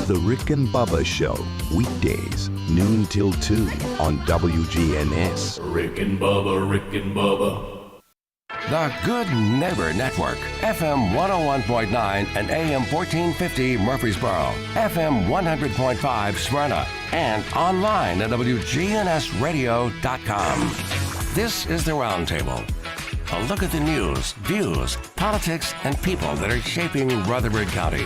The Rick and Bubba Show, weekdays, noon till 2 on WGNS. Rick and Bubba, Rick and Bubba. The Good Neighbor Network, FM 101.9 and AM 1450 Murfreesboro, FM 100.5 Smyrna, and online at WGNSradio.com. This is the Roundtable. A look at the news, views, politics, and people that are shaping Rutherford County.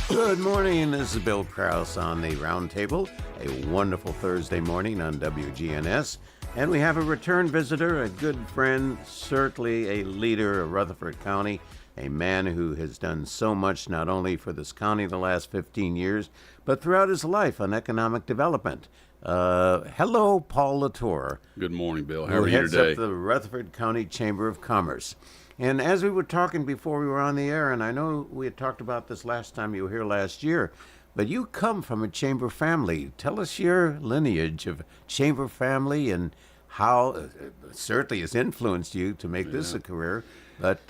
Good morning. This is Bill Krause on the Roundtable. A wonderful Thursday morning on WGNS. And we have a return visitor, a good friend, certainly a leader of Rutherford County, a man who has done so much not only for this county the last 15 years, but throughout his life on economic development. Hello, Paul Latture. Good morning, Bill. How are you heads today? up the Rutherford County Chamber of Commerce. And as we were talking before we were on the air, and I know we had talked about this last time you were here last year, but you come from a chamber family. Tell us your lineage of chamber family and how it certainly has influenced you to make this a career, but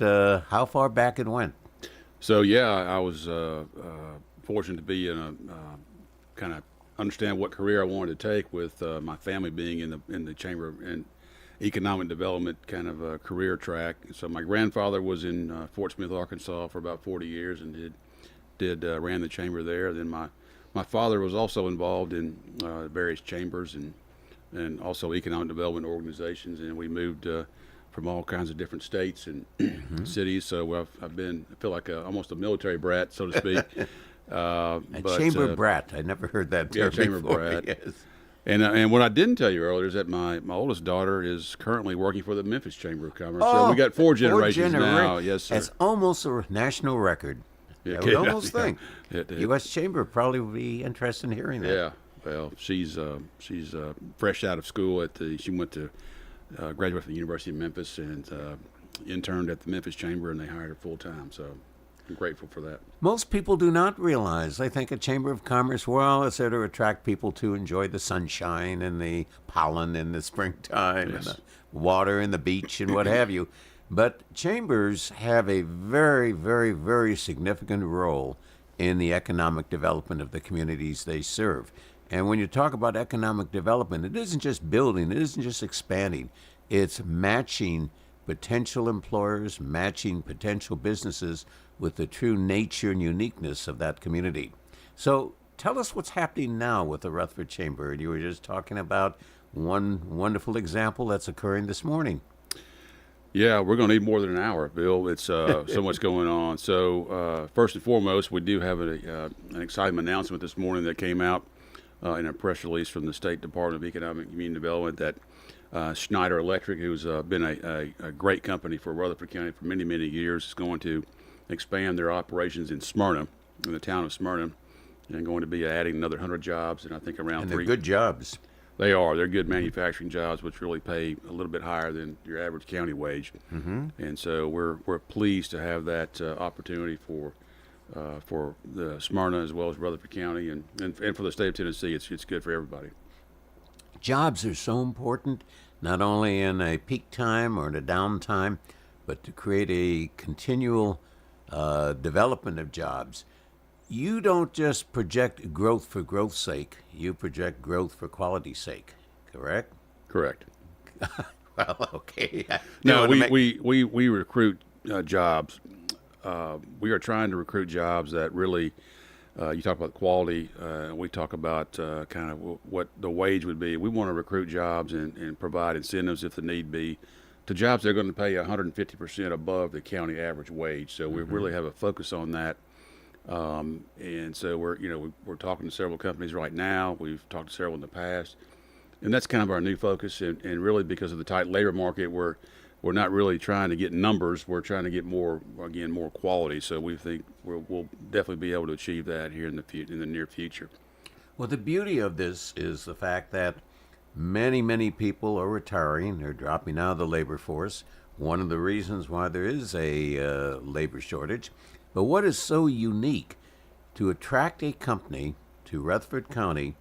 how far back it went. So, yeah, I was fortunate to be in a kind of understand what career I wanted to take with my family being in the chamber and economic development kind of a career track. So my grandfather was in Fort Smith, Arkansas for about 40 years and ran the chamber there. Then my father was also involved in various chambers and also economic development organizations, and we moved from all kinds of different states and cities. So I feel like almost a military brat, so to speak. Chamber brat. I never heard that term chamber before. brat. Yes. And what I didn't tell you earlier is that my oldest daughter is currently working for the Memphis Chamber of Commerce. So we got four generations now. Yes, sir. That's almost a national record. I would almost think. U.S. Chamber probably would be interested in hearing that. Yeah. Well, she's fresh out of school she went to graduate from the University of Memphis and interned at the Memphis Chamber, and they hired her full time. So I'm grateful for that. Most people do not realize. They think a Chamber of Commerce, well, it's there to attract people to enjoy the sunshine and the pollen in the springtime and the water and the beach and what have you. But chambers have a very, very, very significant role in the economic development of the communities they serve. And when you talk about economic development, it isn't just building, it isn't just expanding. It's matching potential employers, matching potential businesses with the true nature and uniqueness of that community. So tell us what's happening now with the Rutherford Chamber. And you were just talking about one wonderful example that's occurring this morning. Yeah, we're going to need more than an hour, Bill. It's so much going on. So first and foremost, we do have an exciting announcement this morning that came out in a press release from the State Department of Economic and Community Development that Schneider Electric, who's been a great company for Rutherford County for many, many years, is going to expand their operations in Smyrna, in the town of Smyrna, and going to be adding another 100 jobs, and I think around and they're good jobs. They are. They're good manufacturing jobs, which really pay a little bit higher than your average county wage. And so we're pleased to have that opportunity for the Smyrna as well as Rutherford County and for the state of Tennessee. It's good for everybody. Jobs are so important, not only in a peak time or in a down time, but to create a continual development of jobs. You don't just project growth for growth's sake. You project growth for quality's sake, correct? Correct. Well, okay. No, we recruit jobs. We are trying to recruit jobs that really, you talk about quality, we talk about kind of what the wage would be. We want to recruit jobs and provide incentives if the need be to jobs that are going to pay 150% above the county average wage. So we really have a focus on that. And so we're talking to several companies right now. We've talked to several in the past, and that's kind of our new focus. And really, because of the tight labor market, we're not really trying to get numbers. We're trying to get more quality. So we think we'll definitely be able to achieve that here in the near future. Well, the beauty of this is the fact that many people are retiring. They're dropping out of the labor force. One of the reasons why there is a labor shortage. But what is so unique to attract a company to Rutherford County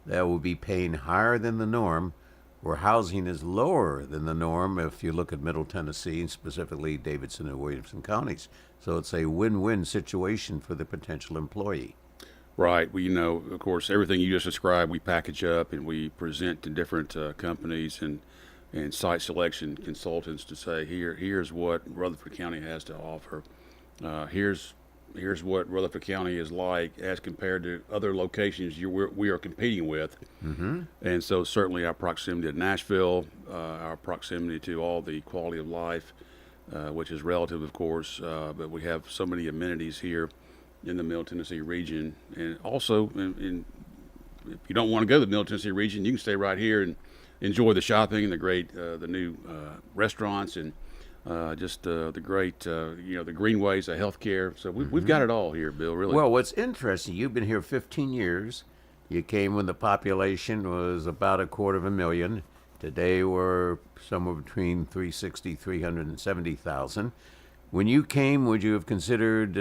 that will be paying higher than the norm, where housing is lower than the norm if you look at Middle Tennessee, and specifically Davidson and Williamson counties. So it's a win-win situation for the potential employee. Right. We, of course, everything you just described, we package up and we present to different companies and site selection consultants to say, here's what Rutherford County has to offer. Here's what Rutherford County is like as compared to other locations we are competing with. Mm-hmm. And so certainly our proximity to Nashville, our proximity to all the quality of life, which is relative, of course, but we have so many amenities here in the Middle Tennessee region. And also, if you don't want to go to the Middle Tennessee region, you can stay right here and enjoy the shopping and the new restaurants and just the great, the greenways, the healthcare. So we've got it all here, Bill, really. Well, what's interesting, you've been here 15 years. You came when the population was about 250,000. Today we're somewhere between 360, 370,000. When you came, would you have considered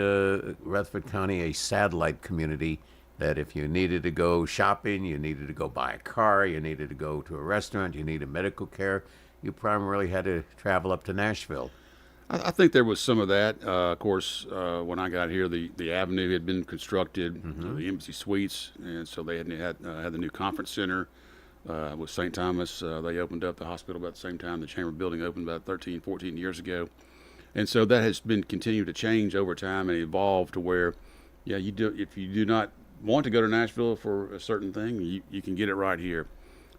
Rutherford County a satellite community that if you needed to go shopping, you needed to go buy a car, you needed to go to a restaurant, you needed medical care, you primarily had to travel up to Nashville? I think there was some of that. Of course, when I got here, the avenue had been constructed, the Embassy Suites, and so they had the new conference center with St. Thomas. They opened up the hospital about the same time the Chamber building opened about 13, 14 years ago. And so that has been continued to change over time and evolve to where, if you do not want to go to Nashville for a certain thing, you can get it right here.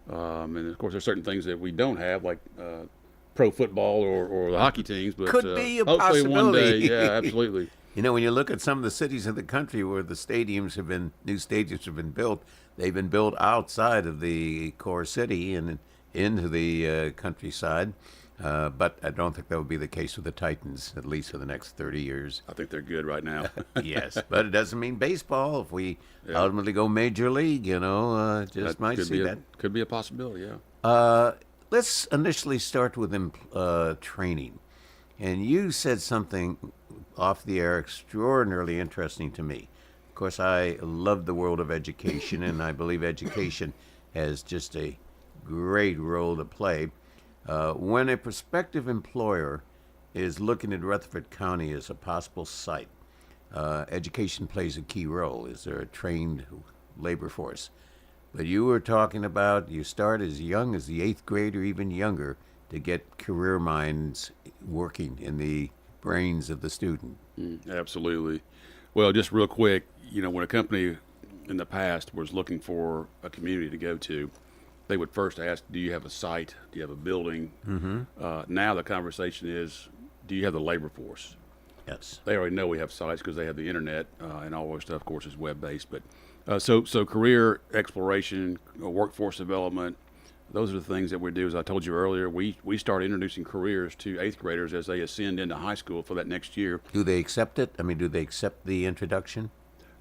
And of course, there's certain things that we don't have, like pro football or the hockey teams. But Could be a hopefully one day, possibility. yeah, absolutely. When you look at some of the cities in the country where new stadiums have been built, they've been built outside of the core city and into the countryside. But I don't think that would be the case with the Titans, at least for the next 30 years. I think they're good right now. Yes, but it doesn't mean baseball. If we ultimately go major league, just might see that. Could be a possibility, yeah. Let's initially start with training. And you said something off the air extraordinarily interesting to me. Of course, I love the world of education, and I believe education has just a great role to play. When a prospective employer is looking at Rutherford County as a possible site, education plays a key role. Is there a trained labor force? But you were talking about you start as young as the 8th grade or even younger to get career minds working in the brains of the student. Absolutely. Well, just real quick, when a company in the past was looking for a community to go to, they would first ask, do you have a site? Do you have a building? Mm-hmm. Now the conversation is, do you have the labor force? Yes. They already know we have sites because they have the internet and all our stuff, of course, is web-based. But so career exploration, workforce development, those are the things that we do. As I told you earlier, we start introducing careers to 8th graders as they ascend into high school for that next year. Do they accept it? I mean, do they accept the introduction?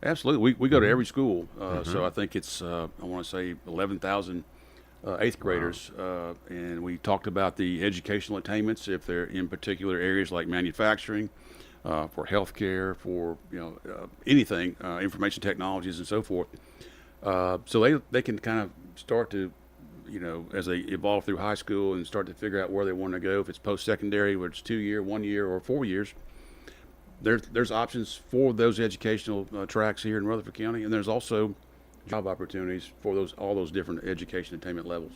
Absolutely. We go to every school. So I think it's, I want to say 11,000 8th graders, and we talked about the educational attainments if they're in particular areas like manufacturing, for healthcare, for anything, information technologies and so forth. So they can kind of start to, as they evolve through high school and start to figure out where they want to go. If it's post-secondary, where it's 2 year, 1 year, or 4 years, there's options for those educational tracks here in Rutherford County, and there's also job opportunities for all those different education attainment levels.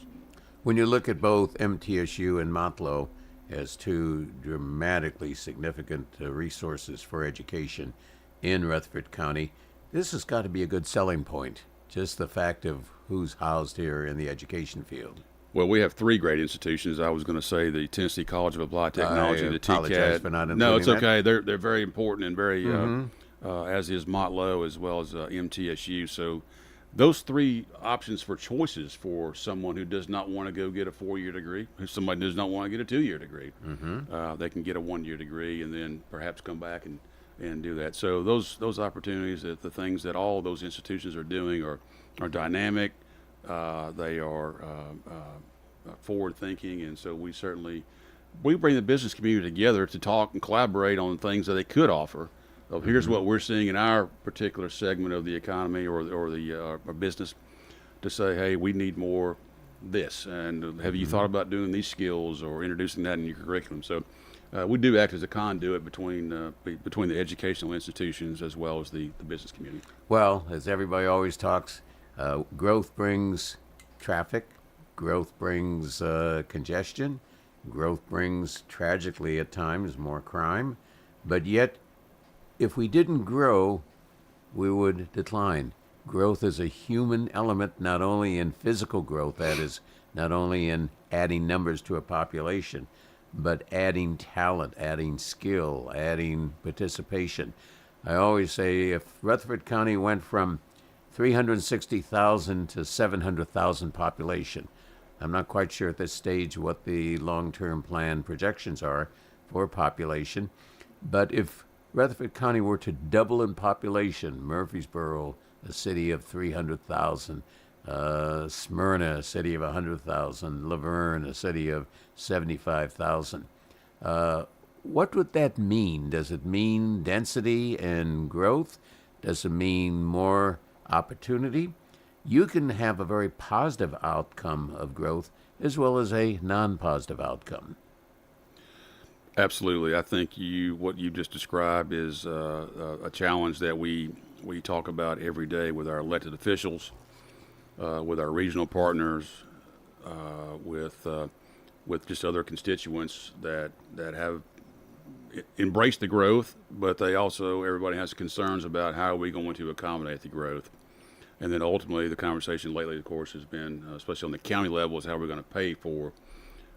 When you look at both MTSU and Motlow as two dramatically significant resources for education in Rutherford County, this has got to be a good selling point, just the fact of who's housed here in the education field. Well, we have 3 great institutions. I was going to say the Tennessee College of Applied Technology, the apologize TCAD. for not including No, it's that. okay. They're very important and very, as is Motlow as well as MTSU. So those 3 options for choices for someone who does not want to go get a 4-year degree, if somebody does not want to get a 2-year degree, they can get a 1-year degree and then perhaps come back and do that. So those opportunities, the things that all those institutions are doing are dynamic. They are forward thinking, and so we bring the business community together to talk and collaborate on things that they could offer. Of here's what we're seeing in our particular segment of the economy or our business, to say, hey, we need more this, and have you thought about doing these skills or introducing that in your curriculum? So we do act as a conduit between the educational institutions as well as the business community. Well, as everybody always talks, growth brings traffic, growth brings congestion, growth brings, tragically at times, more crime. But yet, if we didn't grow, we would decline. Growth is a human element, not only in physical growth, that is, not only in adding numbers to a population, but adding talent, adding skill, adding participation. I always say if Rutherford County went from 360,000 to 700,000 population, I'm not quite sure at this stage what the long-term plan projections are for population, but if Rutherford County were to double in population, Murfreesboro, a city of 300,000, Smyrna, a city of 100,000, Laverne, a city of 75,000. What would that mean? Does it mean density and growth? Does it mean more opportunity? You can have a very positive outcome of growth as well as a non-positive outcome. Absolutely. I think what you just described is a challenge that we talk about every day with our elected officials, with our regional partners, with just other constituents that have embraced the growth, but everybody has concerns about how are we going to accommodate the growth. And then ultimately the conversation lately, of course, has been, especially on the county level, is how we're going to pay for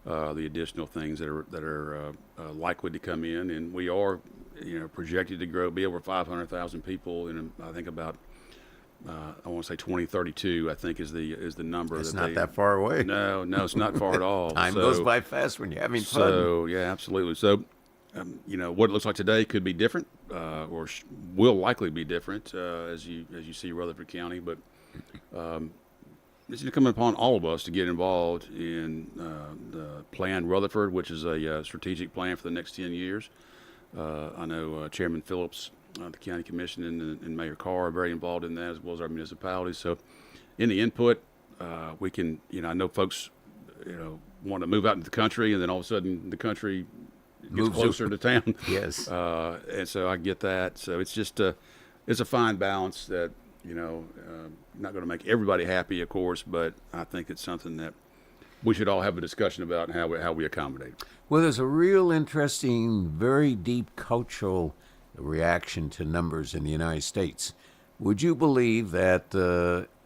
the additional things that are likely to come in. And we are, projected to grow, be over 500,000 people in, I think about, I want to say 2032, I think is the number. It's not that far away. No, it's not far at all. Time goes by fast when you're having fun. So, yeah, absolutely. So, what it looks like today could be different, or will likely be different as you see Rutherford County. But it's incumbent upon all of us to get involved in the Plan Rutherford, which is a strategic plan for the next 10 years. I know Chairman Phillips, the County Commission, and Mayor Carr are very involved in that, as well as our municipalities. So, in the input, we can, I know folks, want to move out into the country, and then all of a sudden the country gets closer to town. Yes. And so I get that. So it's just it's a fine balance that, not going to make everybody happy, of course, but I think it's something that we should all have a discussion about and how we accommodate. Well, there's a real interesting, very deep cultural reaction to numbers in the United States. Would you believe that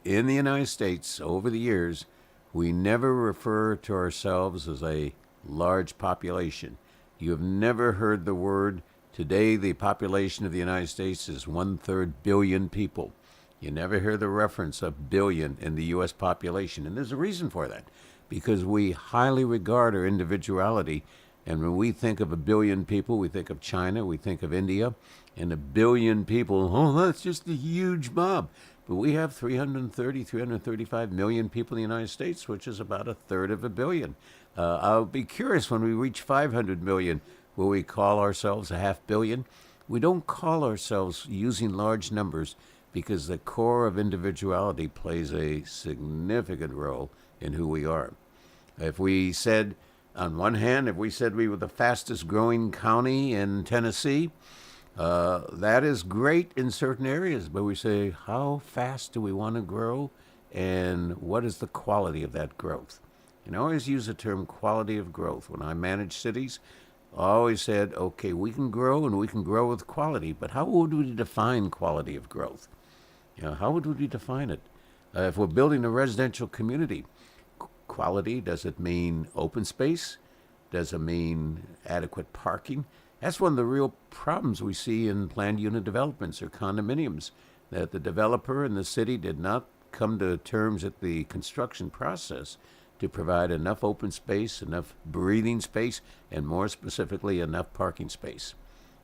in the United States, over the years, we never refer to ourselves as a large population? You have never heard the word. Today, the population of the United States is 1/3 billion people. You never hear the reference of billion in the U.S. population. And there's a reason for that, because we highly regard our individuality. And when we think of 1 billion people, we think of China, we think of India, and 1 billion people, that's just a huge mob. But we have 335 million people in the United States, which is about 1/3 of 1 billion. I'll be curious when we reach 500 million, will we call ourselves a 500 million? We don't call ourselves using large numbers because the core of individuality plays a significant role in who we are. If we said, on one hand, if we said we were the fastest growing county in Tennessee, that is great in certain areas, but we say, how fast do we want to grow, and what is the quality of that growth? And I always use the term quality of growth. When I manage cities, I always said, okay, we can grow and we can grow with quality, but how would we define quality of growth? How would we define it? If we're building a residential community, quality, does it mean open space? Does it mean adequate parking? That's one of the real problems we see in planned unit developments or condominiums, that the developer and the city did not come to terms at the construction process to provide enough open space, enough breathing space, and more specifically, enough parking space.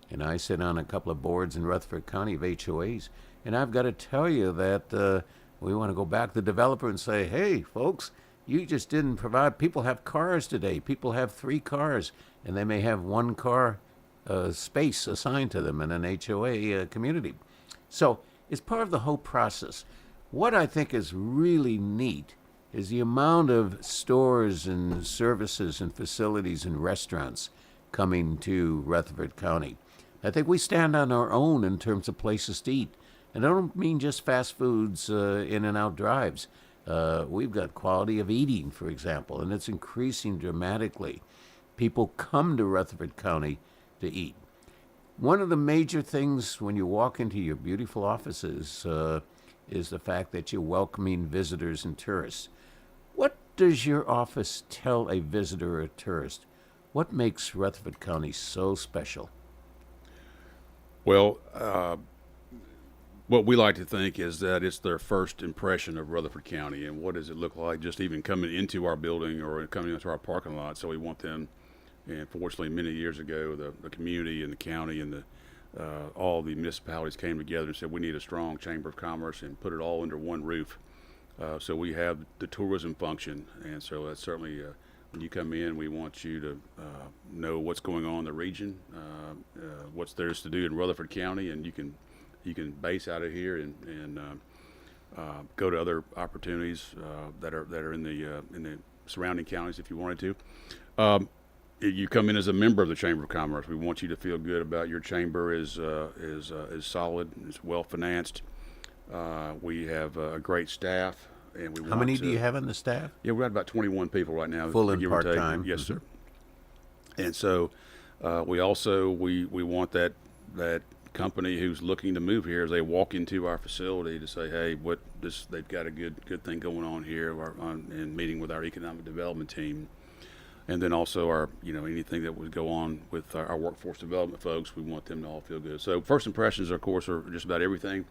And I sit on a couple of boards in Rutherford County of HOAs, and I've got to tell you that we want to go back to the developer and say, hey, folks, you just didn't provide. People have cars today. People have 3 cars, and they may have 1 car space assigned to them in an HOA community. So it's part of the whole process. What I think is really neat is the amount of stores and services and facilities and restaurants coming to Rutherford County. I think we stand on our own in terms of places to eat. And I don't mean just fast foods, in and out drives. We've got quality of eating, for example, and it's increasing dramatically. People come to Rutherford County to eat. One of the major things when you walk into your beautiful offices is the fact that you're welcoming visitors and tourists. What does your office tell a visitor or a tourist? What makes Rutherford County so special? Well, what we like to think is that it's their first impression of Rutherford County, and what does it look like just even coming into our building or coming into our parking lot. So we want them, and fortunately many years ago, the community and the county and all the municipalities came together and said we need a strong Chamber of Commerce and put it all under one roof. So we have the tourism function, and so that's certainly when you come in, we want you to know what's going on in the region, what's there's to do in Rutherford County, and you can base out of here and go to other opportunities that are in the surrounding counties if you wanted to. You come in as a member of the Chamber of Commerce. We want you to feel good about your chamber is solid, it's well financed. We have a great staff, and we. How many do you have on the staff? Yeah, we're at about 21 people right now. Full and give or take. part-time. Yes, sir. And so we also we want that company who's looking to move here, as they walk into our facility, to say, hey, they've got a good thing going on here, in meeting with our economic development team. And then also our, anything that would go on with our workforce development folks, we want them to all feel good. So first impressions, of course, are just about everything.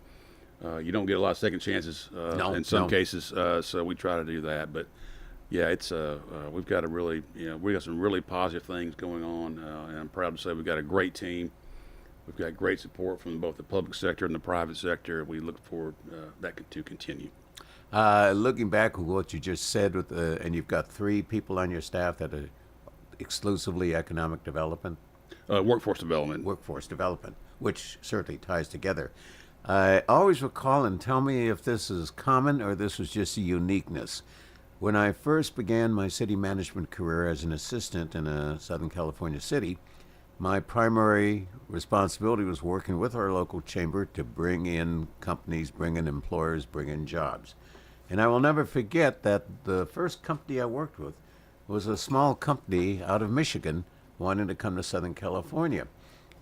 You don't get a lot of second chances in some cases, so we try to do that. But yeah, it's we've got we got some really positive things going on, and I'm proud to say we've got a great team. We've got great support from both the public sector and the private sector. We look forward that to continue. Looking back at what you just said, and you've got 3 people on your staff that are exclusively economic development? Workforce development. Workforce development, which certainly ties together. I always recall, and tell me if this is common or this was just a uniqueness. When I first began my city management career as an assistant in a Southern California city, my primary responsibility was working with our local chamber to bring in companies, bring in employers, bring in jobs. And I will never forget that the first company I worked with was a small company out of Michigan wanting to come to Southern California.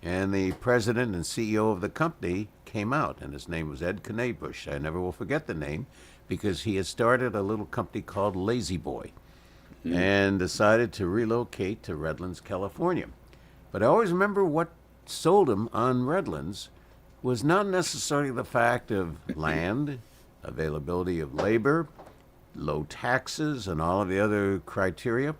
And the president and CEO of the company came out, and his name was Ed Knabush. I never will forget the name because he had started a little company called Lazy Boy and decided to relocate to Redlands, California. But I always remember what sold him on Redlands was not necessarily the fact of land, availability of labor, low taxes, and all of the other criteria.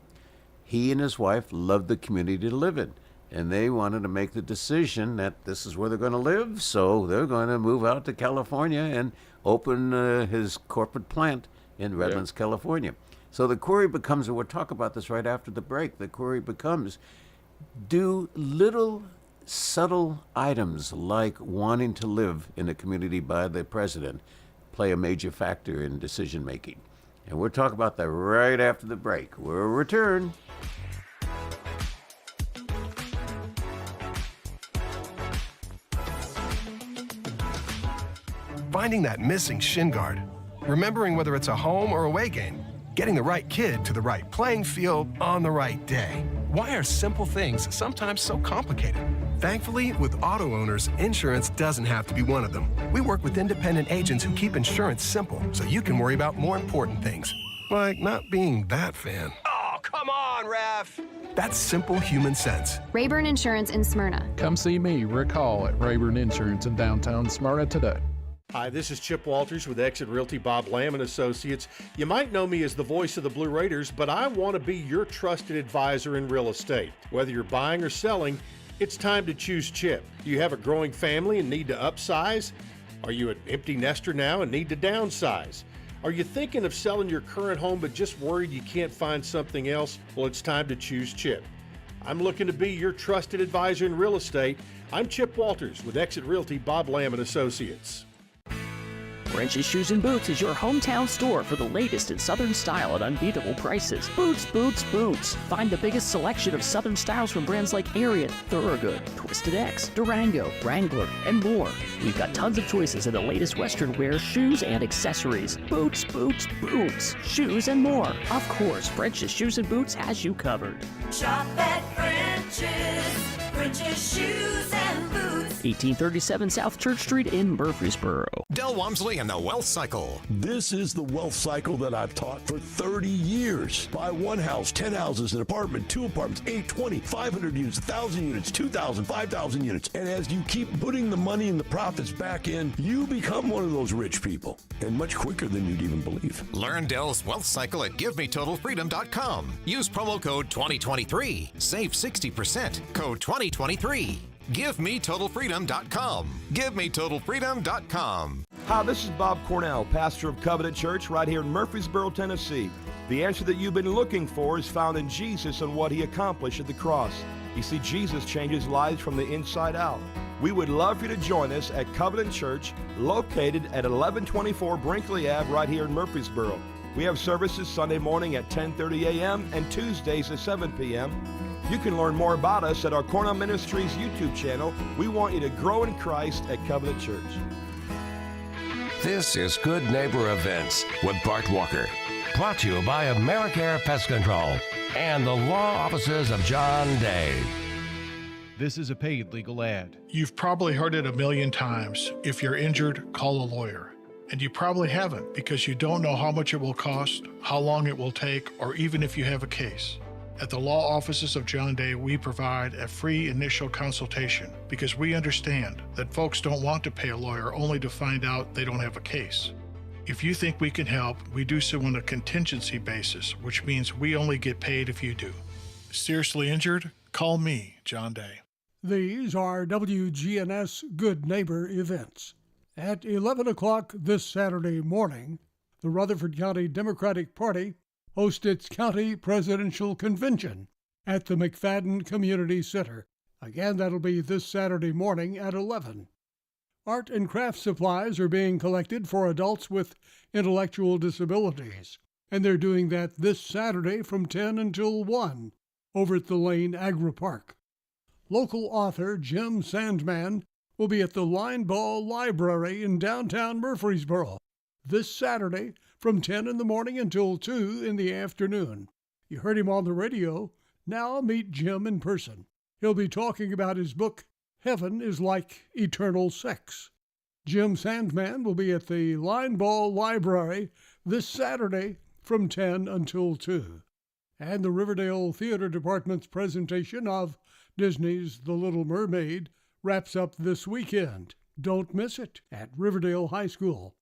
He and his wife loved the community to live in, and they wanted to make the decision that this is where they're going to live, so they're going to move out to California and open his corporate plant in Redlands, California. So the query becomes, and we'll talk about this right after the break, the query becomes, do little subtle items like wanting to live in a community by the president play a major factor in decision making? And we'll talk about that right after the break. We'll return. Finding that missing shin guard, remembering whether it's a home or away game, getting the right kid to the right playing field on the right day. Why are simple things sometimes so complicated? Thankfully, with auto owners, insurance doesn't have to be one of them. We work with independent agents who keep insurance simple so you can worry about more important things, like not being that fan. Oh, come on, ref! That's simple human sense. Rayburn Insurance in Smyrna. Come see me, Rick Hall, at Rayburn Insurance in downtown Smyrna today. Hi, this is Chip Walters with Exit Realty Bob Lamb and Associates. You might know me as the voice of the Blue Raiders, but I want to be your trusted advisor in real estate. Whether you're buying or selling, it's time to choose Chip. Do you have a growing family and need to upsize? Are you an empty nester now and need to downsize? Are you thinking of selling your current home but just worried you can't find something else? Well, it's time to choose Chip. I'm looking to be your trusted advisor in real estate. I'm Chip Walters with Exit Realty Bob Lamb and Associates. French's Shoes and Boots is your hometown store for the latest in Southern style at unbeatable prices. Boots, boots, boots. Find the biggest selection of Southern styles from brands like Ariat, Thorogood, Twisted X, Durango, Wrangler, and more. We've got tons of choices in the latest Western wear, shoes, and accessories. Boots, boots, boots. Shoes and more. Of course, French's Shoes and Boots has you covered. Shop at French's Shoes and Boots. 1837 South Church Street in Murfreesboro. Del Walmsley and the Wealth Cycle. This is the wealth cycle that I've taught for 30 years. Buy one house, 10 houses, an apartment, 2 apartments, 8, 20, 500 units, 1,000 units, 2,000, 5,000 units. And as you keep putting the money and the profits back in, you become one of those rich people. And much quicker than you'd even believe. Learn Del's Wealth Cycle at GiveMeTotalFreedom.com. Use promo code 2023. Save 60%. Code 2023. GiveMeTotalFreedom.com. GiveMeTotalFreedom.com. Hi, this is Bob Cornell, pastor of Covenant Church right here in Murfreesboro, Tennessee. The answer that you've been looking for is found in Jesus and what he accomplished at the cross. You see, Jesus changes lives from the inside out. We would love for you to join us at Covenant Church, located at 1124 Brinkley Ave right here in Murfreesboro. We have services Sunday morning at 10:30 a.m. and Tuesdays at 7 p.m. You can learn more about us at our Cornell Ministries YouTube channel. We want you to grow in Christ at Covenant Church. This is Good Neighbor Events with Bart Walker. Brought to you by AmeriCare Pest Control and the law offices of John Day. This is a paid legal ad. You've probably heard it a million times. If you're injured, call a lawyer. And you probably haven't because you don't know how much it will cost, how long it will take, or even if you have a case. At the law offices of John Day, we provide a free initial consultation because we understand that folks don't want to pay a lawyer only to find out they don't have a case. If you think we can help, we do so on a contingency basis, which means we only get paid if you do. Seriously injured? Call me, John Day. These are WGNS Good Neighbor events. At 11 o'clock this Saturday morning, the Rutherford County Democratic Party hosts its county presidential convention at the McFadden Community Center. Again, that'll be this Saturday morning at 11. Art and craft supplies are being collected for adults with intellectual disabilities, and they're doing that this Saturday from 10 until 1 over at the Lane Agri Park. Local author Jim Sandman will be at the Line Ball Library in downtown Murfreesboro this Saturday from 10 in the morning until 2 in the afternoon. You heard him on the radio. Now meet Jim in person. He'll be talking about his book, Heaven is Like Eternal Sex. Jim Sandman will be at the Line Ball Library this Saturday from 10 until 2. And the Riverdale Theater Department's presentation of Disney's The Little Mermaid wraps up this weekend. Don't miss it at Riverdale High School.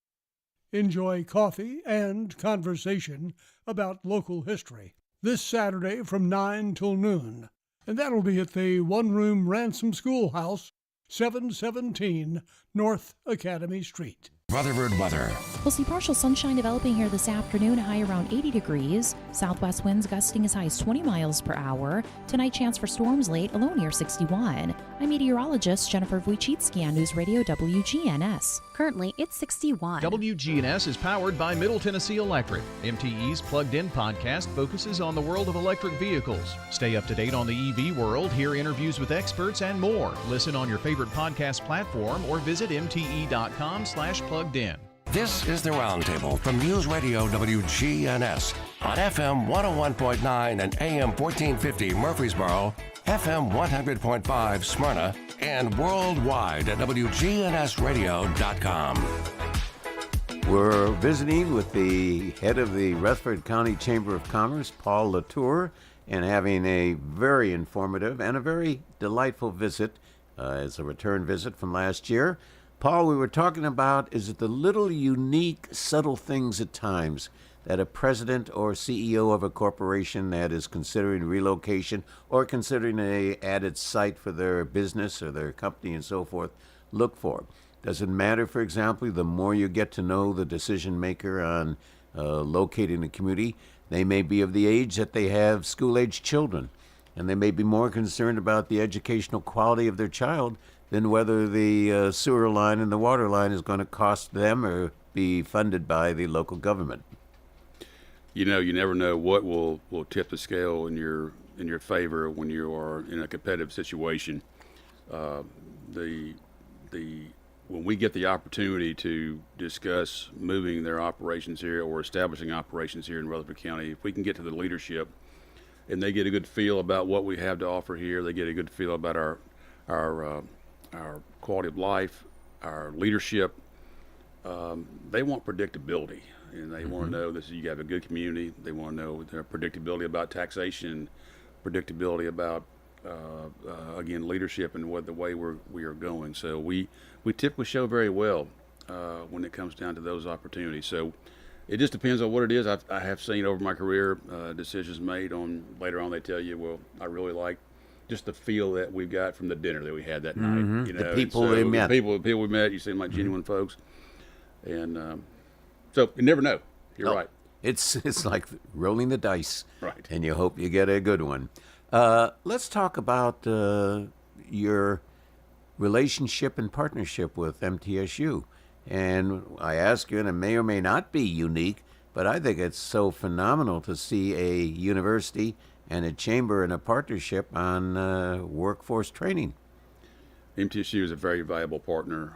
Enjoy coffee and conversation about local history this Saturday from 9 till noon. And that'll be at the one-room Ransom Schoolhouse, 717 North Academy Street. Rutherford weather. We'll see partial sunshine developing here this afternoon, high around 80 degrees. Southwest winds gusting as high as 20 miles per hour. Tonight, chance for storms late, a low near 61. I'm meteorologist Jennifer Wojcicki on News Radio WGNS. Currently, it's 61. WGNS is powered by Middle Tennessee Electric. MTE's Plugged In podcast focuses on the world of electric vehicles. Stay up to date on the EV world, hear interviews with experts, and more. Listen on your favorite podcast platform or visit mte.com/plugged in. This is the Roundtable from News Radio WGNS on FM 101.9 and AM 1450 Murfreesboro, FM 100.5 Smyrna, and worldwide at WGNSradio.com. We're visiting with the head of the Rutherford County Chamber of Commerce, Paul Latture, and having a very informative and a very delightful visit as a return visit from last year. Paul, we were talking about, is it the little unique, subtle things at times that a president or CEO of a corporation that is considering relocation or considering an added site for their business or their company and so forth look for? Does it matter, for example, the more you get to know the decision maker on locating a community, they may be of the age that they have school-age children, and they may be more concerned about the educational quality of their child than whether the sewer line and the water line is going to cost them or be funded by the local government. You know, you never know what will tip the scale in your favor when you are in a competitive situation. When we get the opportunity to discuss moving their operations here or establishing operations here in Rutherford County, if we can get to the leadership and they get a good feel about what we have to offer here, they get a good feel about our quality of life, our leadership. They want predictability, and they want to know that you have a good community. They want to know their predictability about taxation, predictability about again, leadership and what the way we are going. So we typically show very well when it comes down to those opportunities. So it just depends on what it is. I have seen over my career decisions made on later on. They tell you, well, I really like just the feel that we've got from the dinner that we had that night. You know, the people we met. The people we met. You seem like genuine folks, and so you never know. You're right. It's like rolling the dice, right? And you hope you get a good one. Let's talk about your relationship and partnership with MTSU. And I ask you, and it may or may not be unique, but I think it's so phenomenal to see a university and a chamber in a partnership on workforce training. MTSU is a very valuable partner,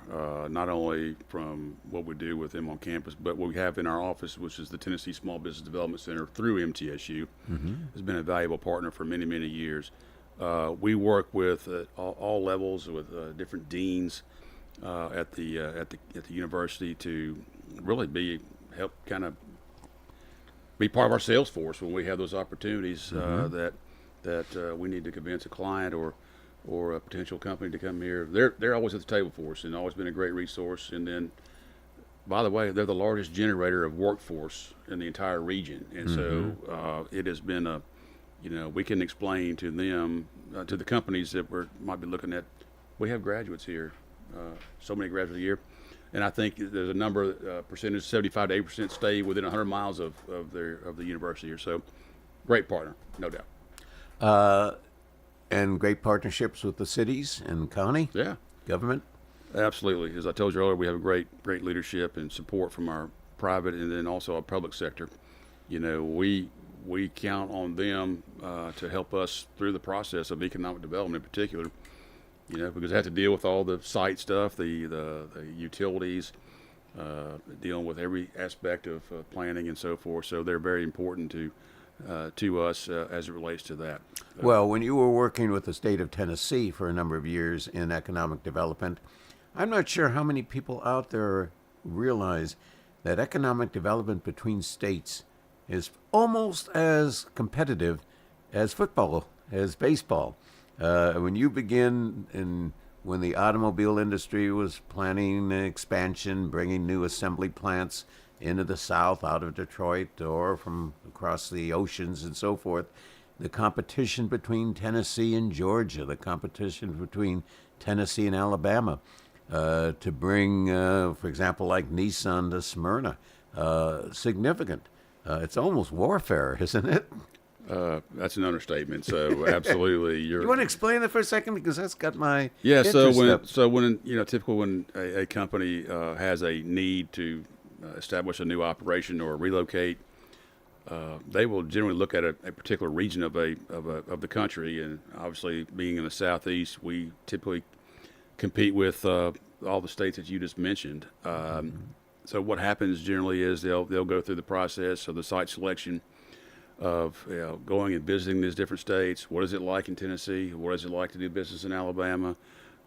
not only from what we do with them on campus, but what we have in our office, which is the Tennessee Small Business Development Center through MTSU, has been a valuable partner for many, many years. We work with all levels with different deans at the university to really help kind of be part of our sales force when we have those opportunities that we need to convince a client or a potential company to come here. They're always at the table for us and always been a great resource. And then, by the way, they're the largest generator of workforce in the entire region. And so it has been we can explain to them, to the companies that might be looking at, we have graduates here, so many graduates a year. And I think there's a number, percentage, 75 to 80% stay within 100 miles of the university here. So great partner, no doubt. And great partnerships with the cities and county government. Absolutely. As I told you earlier, we have a great leadership and support from our private and then also our public sector. You know, we count on them to help us through the process of economic development in particular, you know, because they have to deal with all the site stuff, the utilities, dealing with every aspect of planning and so forth. So they're very important to us as it relates to that. Well, when you were working with the state of Tennessee for a number of years in economic development, I'm not sure how many people out there realize that economic development between states is almost as competitive as football, as baseball. When you begin when the automobile industry was planning expansion, bringing new assembly plants into the South, out of Detroit or from across the oceans and so forth, the competition between Tennessee and Georgia, the competition between Tennessee and Alabama, to bring, for example, like Nissan to Smyrna, significant. It's almost warfare, isn't it? That's an understatement. So absolutely, you want to explain that for a second, because that's got my So when typically when a company has a need to establish a new operation or relocate, they will generally look at a particular region of the country, and obviously being in the Southeast, we typically compete with all the states that you just mentioned. So what happens generally is they'll go through the process of the site selection of going and visiting these different states. What is it like in Tennessee? What is it like to do business in Alabama?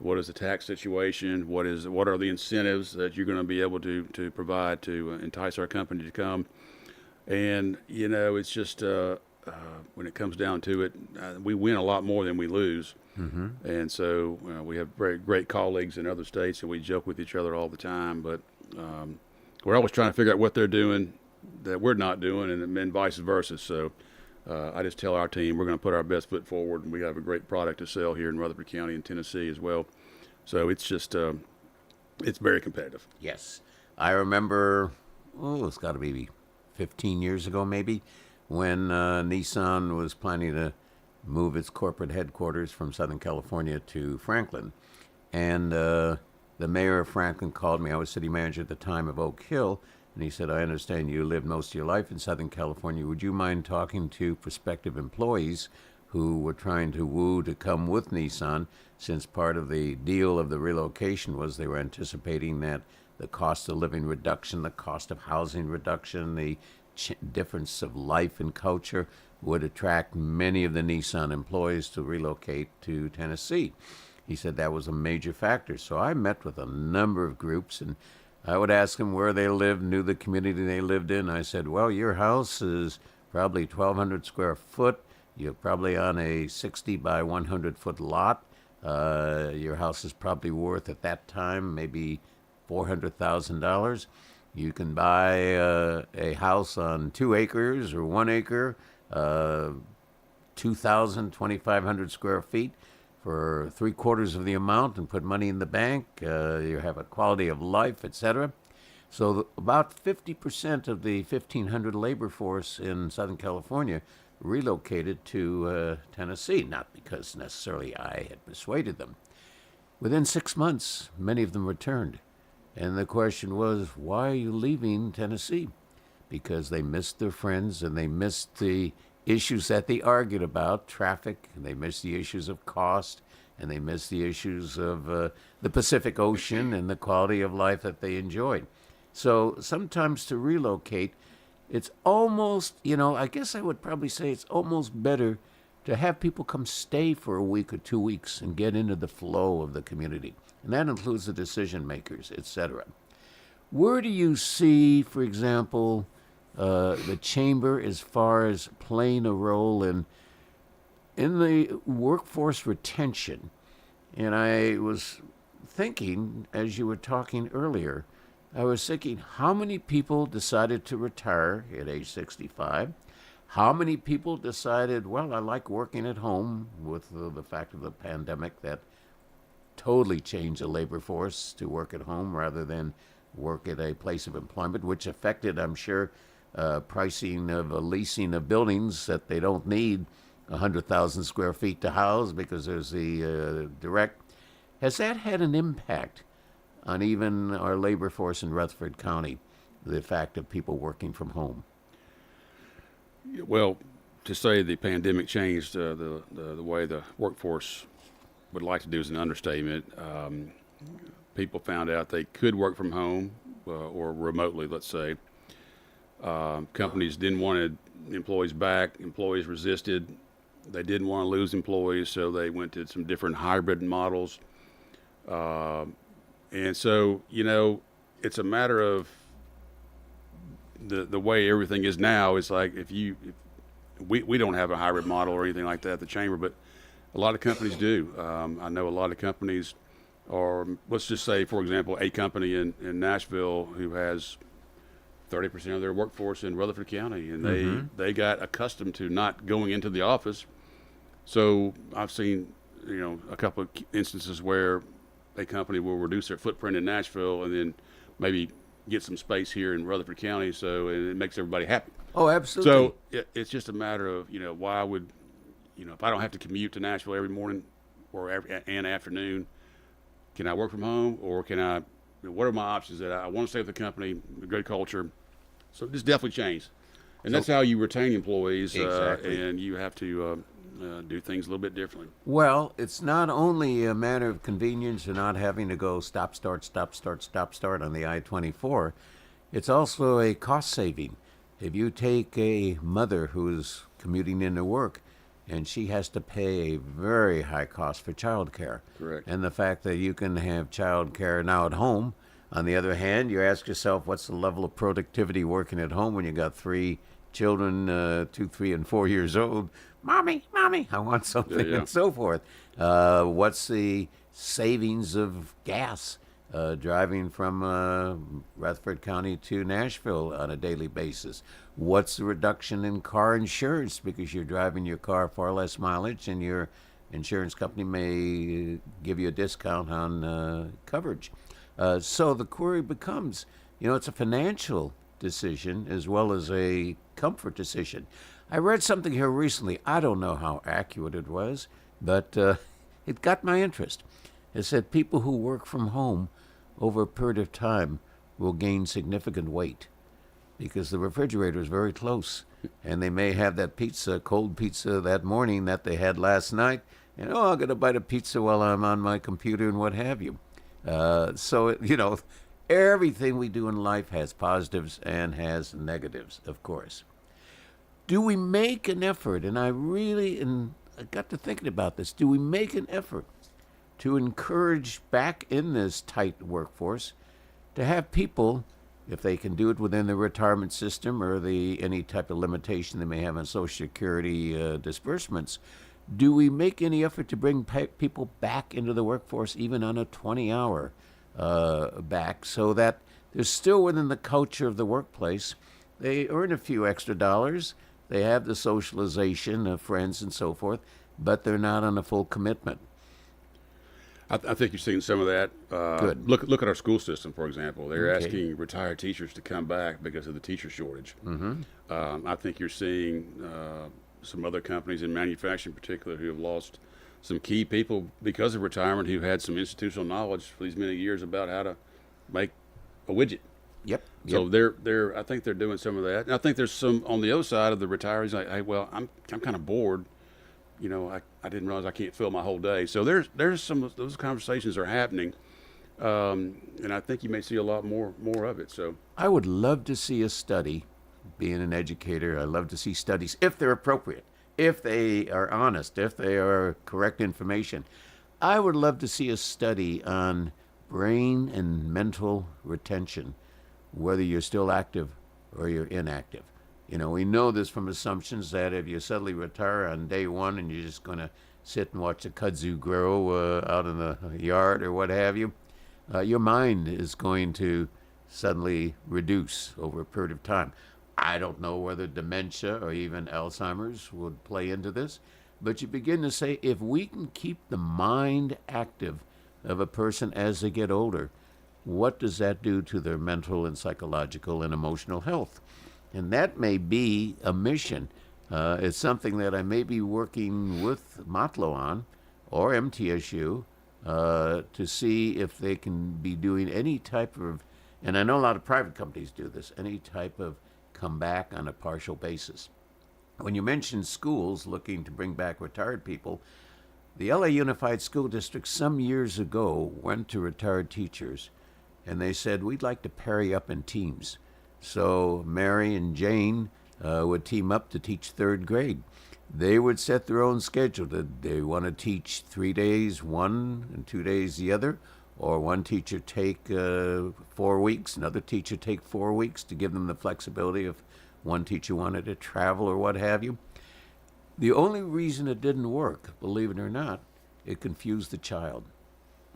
What is the tax situation? What are the incentives that you're going to be able to provide to entice our company to come? And it's just when it comes down to it, we win a lot more than we lose. And so we have very great colleagues in other states, and we joke with each other all the time. But we're always trying to figure out what they're doing that we're not doing, and vice versa. So I just tell our team we're going to put our best foot forward, and we have a great product to sell here in Rutherford County and Tennessee as well. So it's just it's very competitive. Yes. I remember, it's got to be 15 years ago maybe, when Nissan was planning to move its corporate headquarters from Southern California to Franklin. And the the mayor of Franklin called me. I was city manager at the time of Oak Hill, and he said, I understand you lived most of your life in Southern California. Would you mind talking to prospective employees who were trying to woo to come with Nissan, since part of the deal of the relocation was they were anticipating that the cost of living reduction, the cost of housing reduction, the difference of life and culture would attract many of the Nissan employees to relocate to Tennessee. He said that was a major factor. So I met with a number of groups, and I would ask them where they lived, knew the community they lived in. I said, well, your house is probably 1,200 square foot. You're probably on a 60 by 100 foot lot. Your house is probably worth at that time maybe $400,000. You can buy a house on 2 acres or 1 acre, 2,500 square feet for 3/4 of the amount and put money in the bank. You have a quality of life, etc. So about 50% of the 1,500 labor force in Southern California relocated to Tennessee, not because necessarily I had persuaded them. Within 6 months, many of them returned. And the question was, why are you leaving Tennessee? Because they missed their friends and they missed the issues that they argued about, traffic, and they missed the issues of cost, and they missed the issues of the Pacific Ocean and the quality of life that they enjoyed. So sometimes to relocate, it's almost, I guess I would probably say it's almost better to have people come stay for a week or 2 weeks and get into the flow of the community. And that includes the decision makers, etc. Where do you see, for example, the chamber as far as playing a role in the workforce retention? And I was thinking, as you were talking earlier, I was thinking, how many people decided to retire at age 65? How many people decided, well, I like working at home, with the fact of the pandemic that totally changed the labor force to work at home rather than work at a place of employment, which affected, I'm sure, pricing of leasing of buildings that they don't need 100,000 square feet to house because there's the direct. Has that had an impact on even our labor force in Rutherford County, the fact of people working from home? Well, to say the pandemic changed the way the workforce would like to do is an understatement. People found out they could work from home or remotely, let's say. Companies didn't want employees back. Employees resisted. They didn't want to lose employees, so they went to some different hybrid models. And so, it's a matter of the way everything is now. It's like we don't have a hybrid model or anything like that at the chamber, but a lot of companies do. I know a lot of companies are, let's just say, for example, a company in Nashville who has 30% of their workforce in Rutherford County, and they got accustomed to not going into the office. So I've seen, a couple of instances where a company will reduce their footprint in Nashville and then maybe get some space here in Rutherford County, and it makes everybody happy. Oh, absolutely. So it's just a matter of, why would, if I don't have to commute to Nashville every morning or and afternoon, can I work from home, or can I, what are my options? That I want to stay with the company, good culture. So this definitely changed. And that's how you retain employees. Exactly. And you have to do things a little bit differently. Well, it's not only a matter of convenience and not having to go stop, start on the I-24. It's also a cost saving. If you take a mother who's commuting into work and she has to pay a very high cost for childcare. Correct. And the fact that you can have childcare now at home. On the other hand, you ask yourself, what's the level of productivity working at home when you got 3 children, 2, 3, and 4 years old? Mommy, I want something, and so forth. What's the savings of gas driving from Rutherford County to Nashville on a daily basis? What's the reduction in car insurance because you're driving your car far less mileage and your insurance company may give you a discount on coverage? So the query becomes, it's a financial decision as well as a comfort decision. I read something here recently. I don't know how accurate it was, but it got my interest. It said people who work from home over a period of time will gain significant weight because the refrigerator is very close. And they may have that pizza, cold pizza that morning that they had last night, and I'm going to bite a pizza while I'm on my computer and what have you. So, everything we do in life has positives and has negatives, of course. Do we make an effort, and I got to thinking about this, do we make an effort to encourage back in this tight workforce to have people, if they can do it within the retirement system or any type of limitation they may have on Social Security disbursements, do we make any effort to bring people back into the workforce even on a 20-hour back so that they're still within the culture of the workplace? They earn a few extra dollars, they have the socialization of friends and so forth, but they're not on a full commitment. I think you're seeing some of that. Good. Look at our school system, for example. They're Okay. asking retired teachers to come back because of the teacher shortage. Mm-hmm. I think you're seeing some other companies in manufacturing in particular who have lost some key people because of retirement who had some institutional knowledge for these many years about how to make a widget. Yep. So I think they're doing some of that. And I think there's some on the other side of the retirees like, hey, well, I'm kind of bored. I didn't realize I can't fill my whole day. So there's some of those conversations are happening, and I think you may see a lot more of it. So I would love to see a study. Being an educator, I love to see studies if they're appropriate, if they are honest, if they are correct information. I would love to see a study on brain and mental retention, whether you're still active or you're inactive. We know this from assumptions that if you suddenly retire on day one and you're just going to sit and watch the kudzu grow out in the yard or what have you, your mind is going to suddenly reduce over a period of time. I don't know whether dementia or even Alzheimer's would play into this, but you begin to say, if we can keep the mind active of a person as they get older, what does that do to their mental and psychological and emotional health? And that may be a mission. It's something that I may be working with Motlow on, or MTSU, to see if they can be doing any type of, and I know a lot of private companies do this, any type of come back on a partial basis. When you mention schools looking to bring back retired people, the LA Unified School District some years ago went to retired teachers, and they said, we'd like to pair you up in teams. So Mary and Jane would team up to teach third grade. They would set their own schedule. Did they want to teach 3 days one and 2 days the other? Or one teacher take 4 weeks, another teacher take 4 weeks to give them the flexibility if one teacher wanted to travel or what have you. The only reason it didn't work, believe it or not, it confused the child.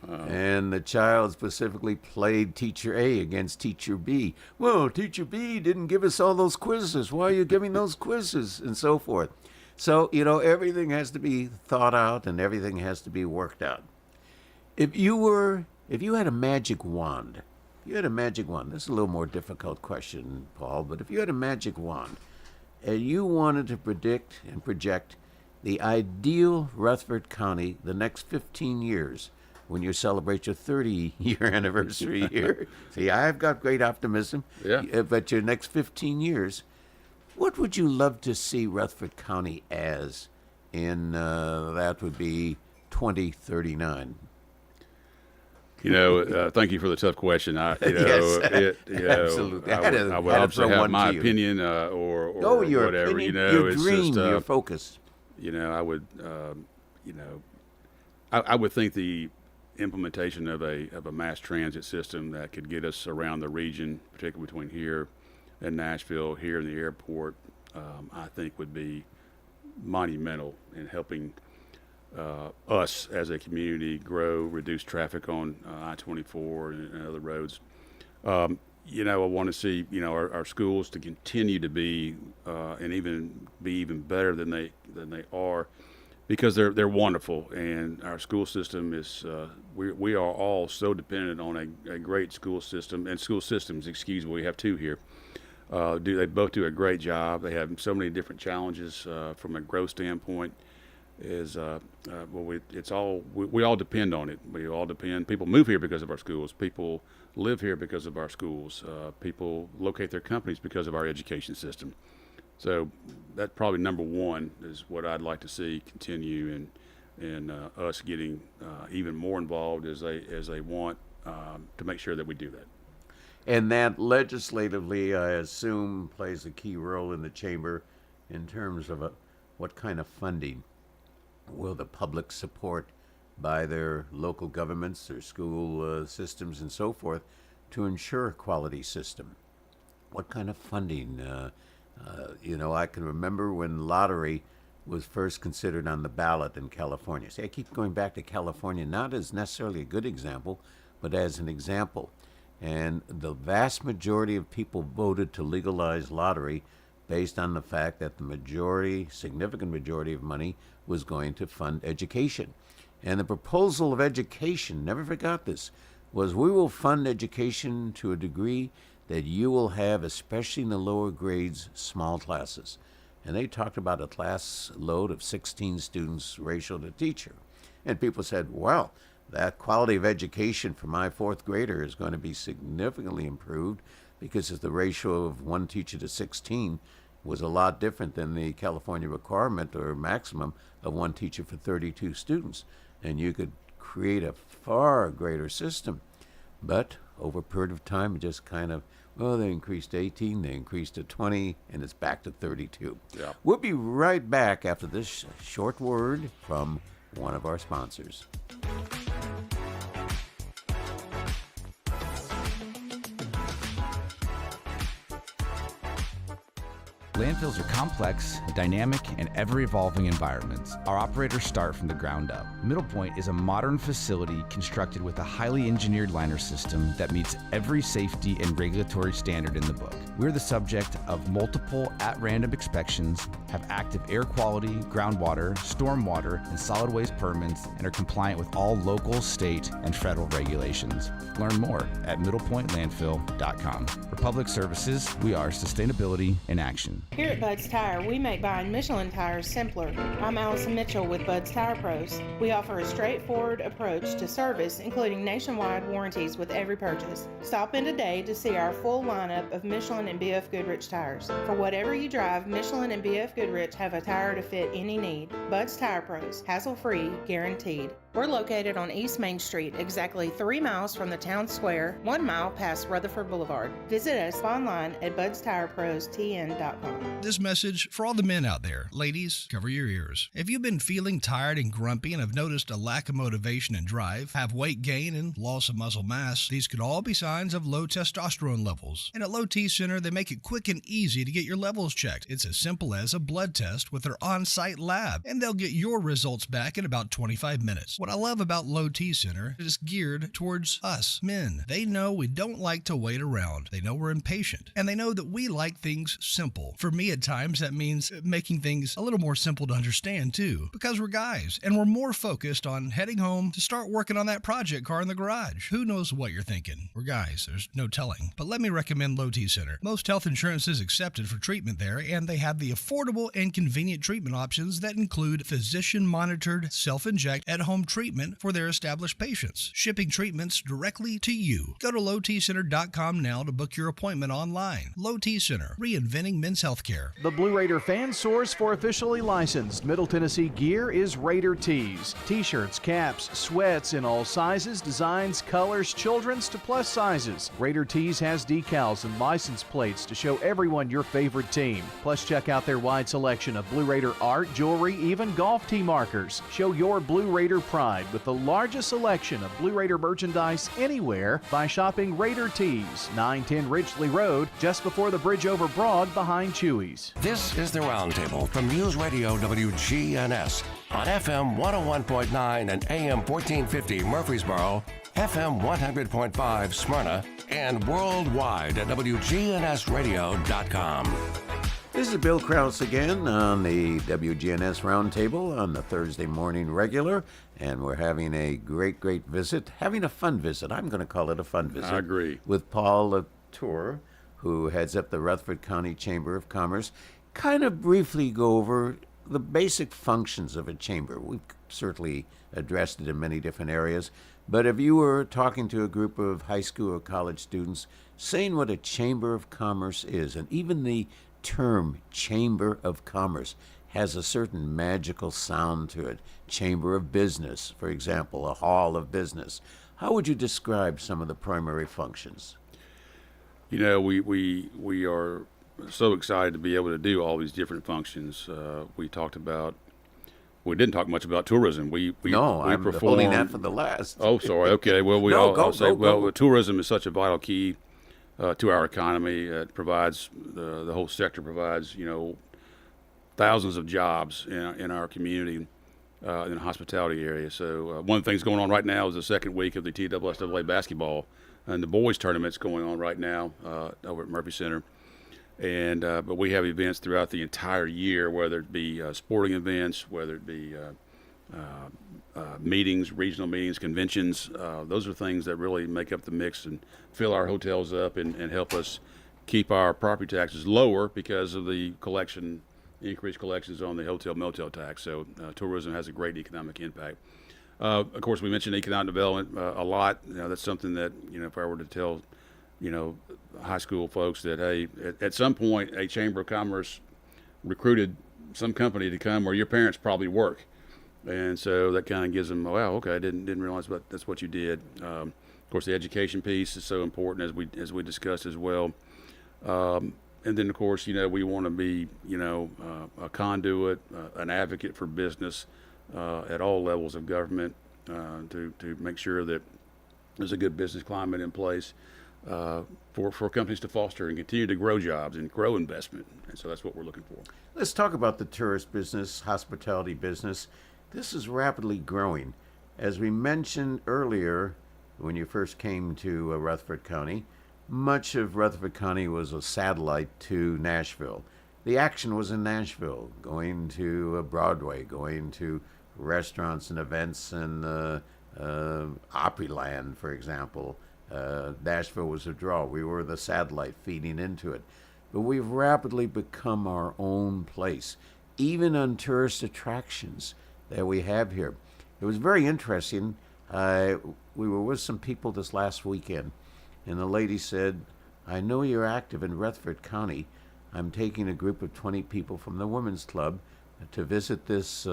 And the child specifically played teacher A against teacher B. Well, teacher B didn't give us all those quizzes. Why are you giving those quizzes? And so forth. So, everything has to be thought out and everything has to be worked out. If you had a magic wand, this is a little more difficult question, Paul, but if you had a magic wand and you wanted to predict and project the ideal Rutherford County the next 15 years, when you celebrate your 30-year anniversary here. See, I've got great optimism. Yeah. But your next 15 years, what would you love to see Rutherford County as in, that would be 2039? Thank you for the tough question. Yes, absolutely. I would obviously have my opinion or your whatever. Opinion, your it's dream, just, your focus. I would, I would think the implementation of a mass transit system that could get us around the region, particularly between here and Nashville, here in the airport, I think would be monumental in helping us as a community grow, reduce traffic on I-24 and other roads. I want to see our schools to continue to be and even be even better than they are, because they're wonderful, and our school system is we are all so dependent on a great school system and school systems. We have two here. They both do a great job. They have so many different challenges from a growth standpoint. we all depend on it. We all depend. People move here because of our schools. People live here because of our schools. People locate their companies because of our education system. So that's probably number one is what I'd like to see continue, and us getting even more involved as they want to make sure that we do that. And that legislatively, I assume, plays a key role in the chamber in terms of what kind of funding will the public support by their local governments, their school systems, and so forth to ensure a quality system. What kind of funding? I can remember when lottery was first considered on the ballot in California. See, I keep going back to California, not as necessarily a good example, but as an example. And the vast majority of people voted to legalize lottery based on the fact that the significant majority of money was going to fund education. And the proposal of education, never forgot this, was we will fund education to a degree that you will have, especially in the lower grades, small classes. And they talked about a class load of 16 students ratio to teacher. And people said, well, that quality of education for my fourth grader is going to be significantly improved because the ratio of one teacher to 16 was a lot different than the California requirement or maximum of one teacher for 32 students. And you could create a far greater system. But over a period of time, it just kind of, they increased to 18, they increased to 20, and it's back to 32. Yeah. We'll be right back after this short word from one of our sponsors. Landfills are complex, dynamic, and ever-evolving environments. Our operators start from the ground up. Middle Point is a modern facility constructed with a highly engineered liner system that meets every safety and regulatory standard in the book. We're the subject of multiple at-random inspections, have active air quality, groundwater, stormwater, and solid waste permits, and are compliant with all local, state, and federal regulations. Learn more at middlepointlandfill.com. For public services, we are sustainability in action. Here at Bud's Tire, we make buying Michelin tires simpler. I'm Allison Mitchell with Bud's Tire Pros. We offer a straightforward approach to service, including nationwide warranties with every purchase. Stop in today to see our full lineup of Michelin and BF Goodrich tires. For whatever you drive, Michelin and BF Goodrich have a tire to fit any need. Bud's Tire Pros, hassle-free, guaranteed. We're located on East Main Street, exactly 3 miles from the town square, 1 mile past Rutherford Boulevard. Visit us online at budstireprostn.com. This message for all the men out there. Ladies, cover your ears. If you've been feeling tired and grumpy and have noticed a lack of motivation and drive, have weight gain and loss of muscle mass, these could all be signs of low testosterone levels. And at Low T Center, they make it quick and easy to get your levels checked. It's as simple as a blood test with their on-site lab, and they'll get your results back in about 25 minutes. What I love about Low T Center is it's geared towards us, men. They know we don't like to wait around. They know we're impatient. And they know that we like things simple. For me, at times, that means making things a little more simple to understand, too. Because we're guys, and we're more focused on heading home to start working on that project car in the garage. Who knows what you're thinking? We're guys. There's no telling. But let me recommend Low T Center. Most health insurance is accepted for treatment there, and they have the affordable and convenient treatment options that include physician-monitored self-inject at-home treatment for their established patients, shipping treatments directly to you. Go to lowtcenter.com now to book your appointment online. Low T Center, reinventing men's healthcare. The Blue Raider fan source for officially licensed Middle Tennessee gear is Raider Tees. T-shirts, caps, sweats in all sizes, designs, colors, children's to plus sizes. Raider Tees has decals and license plates to show everyone your favorite team. Plus, check out their wide selection of Blue Raider art, jewelry, even golf tee markers. Show your Blue Raider pride with the largest selection of Blue Raider merchandise anywhere by shopping Raider Tees, 910 Ridgely Road, just before the bridge over Broad behind Chewy's. This is the Roundtable from News Radio WGNS on FM 101.9 and AM 1450 Murfreesboro, FM 100.5 Smyrna, and worldwide at WGNSradio.com. This is Bill Krause again on the WGNS Roundtable on the Thursday morning regular, and we're having a great visit, having a fun visit. I'm going to call it a fun visit. I agree. With Paul Latture, who heads up the Rutherford County Chamber of Commerce. Kind of briefly go over the basic functions of a chamber. We've certainly addressed it in many different areas, but if you were talking to a group of high school or college students, saying what a chamber of commerce is, and even the term chamber of commerce has a certain magical sound to it. Chamber of business, for example, a hall of business. How would you describe some of the primary functions? You know, we are so excited to be able to do all these different functions. We didn't talk much about tourism. We I'm perform, holding that for the last. Oh, sorry. Okay. Well, I'll say tourism is such a vital key to our economy. It provides the whole sector provides thousands of jobs in our community in the hospitality area. So one of the things going on right now is the second week of the TSSAA basketball, and the boys tournament's going on right now over at Murphy Center. And but we have events throughout the entire year, whether it be sporting events, whether it be meetings, regional meetings, conventions. Those are things that really make up the mix and fill our hotels up and help us keep our property taxes lower because of the increased collections on the hotel motel tax. So tourism has a great economic impact. Of course, we mentioned economic development a lot. That's something that if I were to tell high school folks that, hey, at some point a chamber of commerce recruited some company to come where your parents probably work, and so that kind of gives them, wow, okay, I didn't realize that's what you did. Of course, the education piece is so important as we discussed as well, and then of course we want to be a conduit, an advocate for business at all levels of government to make sure that there's a good business climate in place. For companies to foster and continue to grow jobs and grow investment. And so that's what we're looking for. Let's talk about the tourist business, hospitality business. This is rapidly growing. As we mentioned earlier, when you first came to Rutherford County, much of Rutherford County was a satellite to Nashville. The action was in Nashville, going to Broadway, going to restaurants and events in Opryland, for example. Nashville was a draw. We were the satellite feeding into it. But we've rapidly become our own place, even on tourist attractions that we have here. It was very interesting. We were with some people this last weekend, and the lady said, I know you're active in Rutherford County. I'm taking a group of 20 people from the Women's Club to visit this,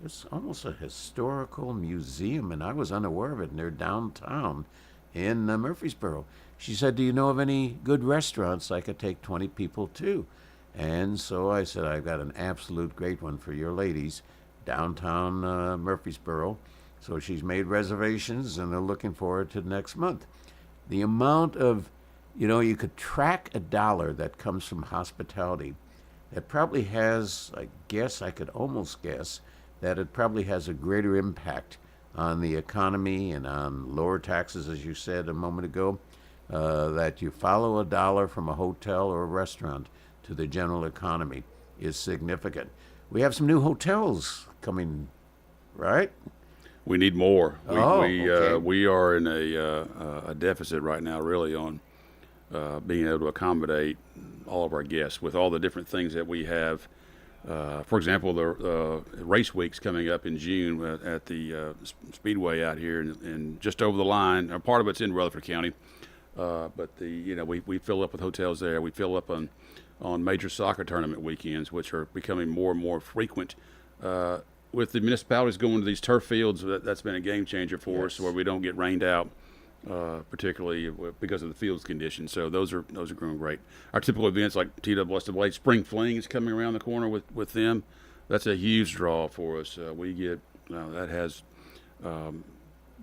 it's almost a historical museum, and I was unaware of it near downtown in Murfreesboro. She said, do you know of any good restaurants I could take 20 people to? And so I said, I've got an absolute great one for your ladies, downtown Murfreesboro. So she's made reservations, and they're looking forward to next month. The amount of, you could track a dollar that comes from hospitality that probably has, I could almost guess, that it probably has a greater impact on the economy and on lower taxes, as you said a moment ago, that you follow a dollar from a hotel or a restaurant to the general economy is significant. We have some new hotels coming, right? We need more. Okay. We are in a deficit right now, really, on being able to accommodate all of our guests with all the different things that we have. For example, the race week's coming up in June at the Speedway out here, and just over the line. Part of it's in Rutherford County, but we fill up with hotels there. We fill up on major soccer tournament weekends, which are becoming more and more frequent. With the municipalities going to these turf fields, that's been a game changer for us, where we don't get rained out, particularly because of the field's conditions. So those are growing great. Our typical events like TSSAA Spring Fling is coming around the corner with them. That's a huge draw for us. We get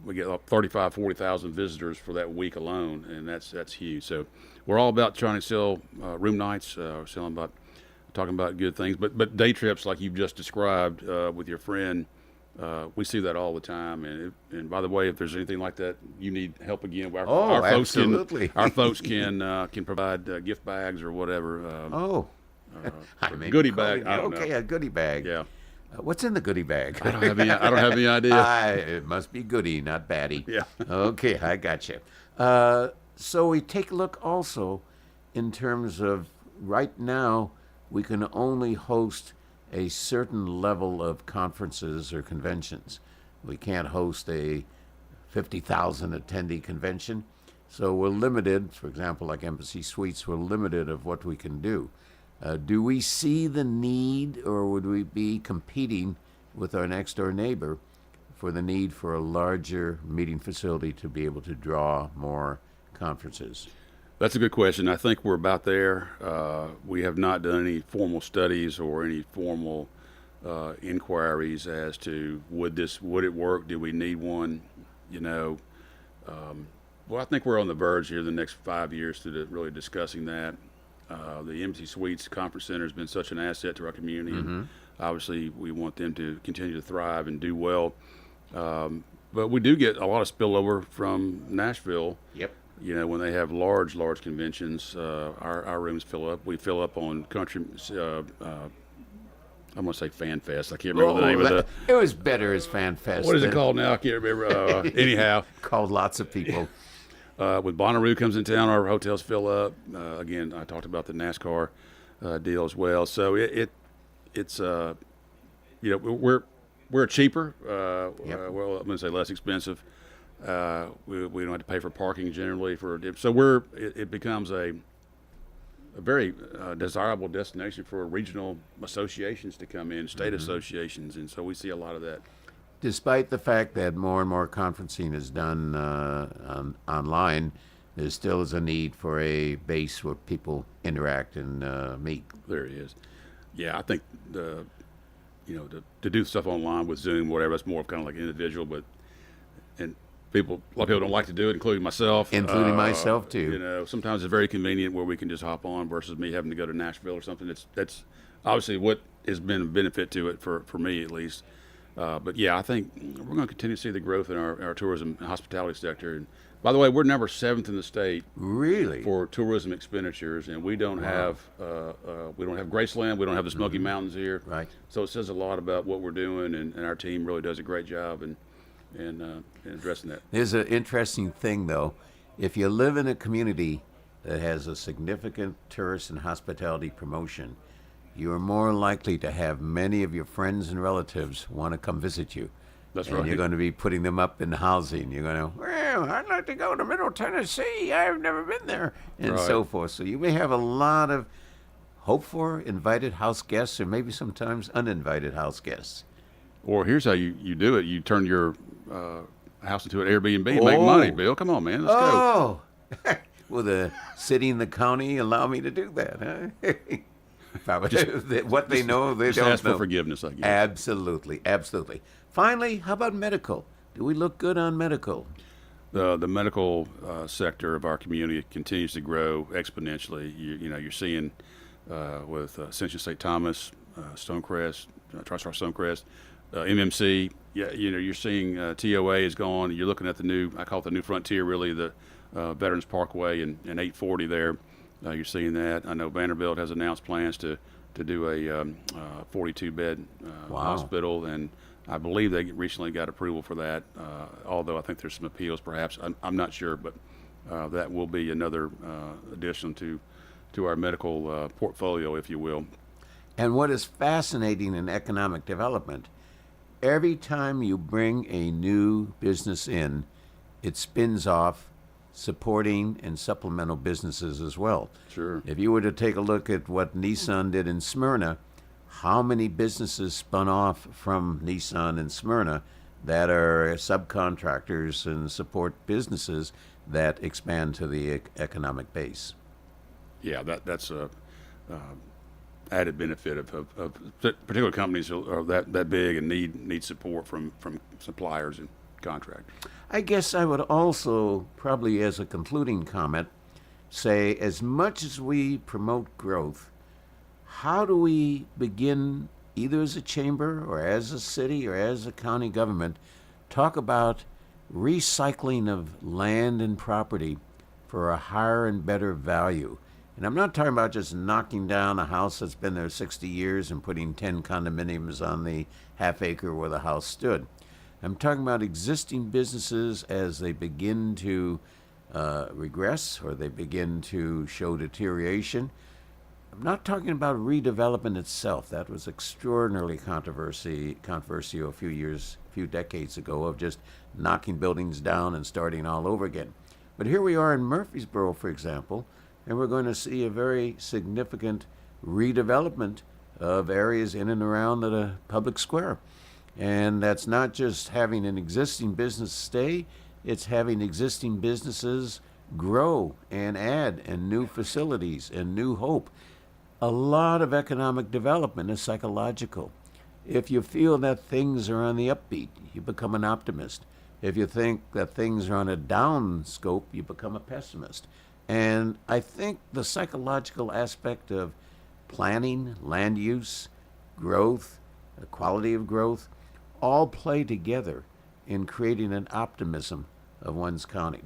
we get like 35, 40,000 visitors for that week alone, and that's huge. So we're all about trying to sell room nights, talking about good things, but day trips like you've just described with your friend. We see that all the time, and by the way, if there's anything like that, you need help again. Our absolutely. Our folks can provide gift bags or whatever. Goodie bag. I don't know. A goodie bag. Yeah. What's in the goodie bag? I don't have any idea. It must be goodie, not baddie. Yeah. Okay, I got you. So we take a look also in terms of right now, we can only host a certain level of conferences or conventions. We can't host a 50,000 attendee convention, so we're limited. For example, like Embassy Suites, we're limited of what we can do. Do we see the need, or would we be competing with our next door neighbor for the need for a larger meeting facility to be able to draw more conferences? That's a good question. I think we're about there. We have not done any formal studies or any formal inquiries as to would it work? Do we need one? Well, I think we're on the verge here the next 5 years to really discussing that. The Embassy Suites Conference Center has been such an asset to our community, and obviously we want them to continue to thrive and do well. But we do get a lot of spillover from Nashville. Yep. When they have large conventions, our rooms fill up. We fill up on country. I'm going to say Fan Fest. I can't remember the name of it. It was better as Fan Fest. What is it called now? I can't remember. Anyhow. Called lots of people. When Bonnaroo comes in town, our hotels fill up. Again, I talked about the NASCAR deal as well. So it's we're cheaper. Well, I'm going to say less expensive. We don't have to pay for parking generally so it becomes a very desirable destination for regional associations to come in, state associations, and so we see a lot of that. Despite the fact that more and more conferencing is done online, there still is a need for a base where people interact and meet. There it is. Yeah, I think to do stuff online with Zoom, whatever, that's more of kind of like individual, and a lot of people don't like to do it, including myself. Including myself too. Sometimes it's very convenient where we can just hop on versus me having to go to Nashville or something. That's obviously what has been a benefit to it for me at least. But yeah, I think we're going to continue to see the growth in our tourism and hospitality sector. And by the way, we're number 7th in the state. Really? For tourism expenditures, and we don't have Graceland, we don't have the Smoky Mountains here. Right. So it says a lot about what we're doing, and our team really does a great job in addressing that. There's an interesting thing, though. If you live in a community that has a significant tourist and hospitality promotion, you are more likely to have many of your friends and relatives want to come visit you. That's and right. You're going to be putting them up in housing. You're going to, well, I'd like to go to Middle Tennessee. I've never been there, and so forth. So you may have a lot of hope for invited house guests, or maybe sometimes uninvited house guests. Or here's how you do it. You turn your house into an Airbnb and make money, Bill. Come on, man. Let's go. Will the city and the county allow me to do that, huh? What they know, they just don't ask know. for forgiveness, I guess. Absolutely. Finally, how about medical? Do we look good on medical? The medical sector of our community continues to grow exponentially. You're seeing with Ascension St. Thomas, Stonecrest, TriStar Stonecrest, MMC. Yeah, you're seeing TOA is gone. You're looking at the new, I call it the new frontier, really, the Veterans Parkway and 840 there. You're seeing that. I know Vanderbilt has announced plans to do a 42-bed hospital, and I believe they recently got approval for that, although I think there's some appeals perhaps. I'm not sure, but that will be another addition to our medical portfolio, if you will. And what is fascinating in economic development, every time you bring a new business in, it spins off supporting and supplemental businesses as well. Sure. If you were to take a look at what Nissan did in Smyrna, how many businesses spun off from Nissan in Smyrna that are subcontractors and support businesses that expand to the economic base? Yeah, that's a added benefit of particular companies are that big and need support from suppliers and contractors. I guess I would also, probably as a concluding comment, say as much as we promote growth, how do we begin, either as a chamber or as a city or as a county government, talk about recycling of land and property for a higher and better value? And I'm not talking about just knocking down a house that's been there 60 years and putting 10 condominiums on the half acre where the house stood. I'm talking about existing businesses as they begin to regress or they begin to show deterioration. I'm not talking about redevelopment itself. That was extraordinarily controversial a few decades ago, of just knocking buildings down and starting all over again. But here we are in Murfreesboro, for example, and we're going to see a very significant redevelopment of areas in and around the public square. And that's not just having an existing business stay, it's having existing businesses grow and add, and new facilities and new hope. A lot of economic development is psychological. If you feel that things are on the upbeat, you become an optimist. If you think that things are on a down scope, you become a pessimist. And I think the psychological aspect of planning, land use, growth, the quality of growth, all play together in creating an optimism of one's county.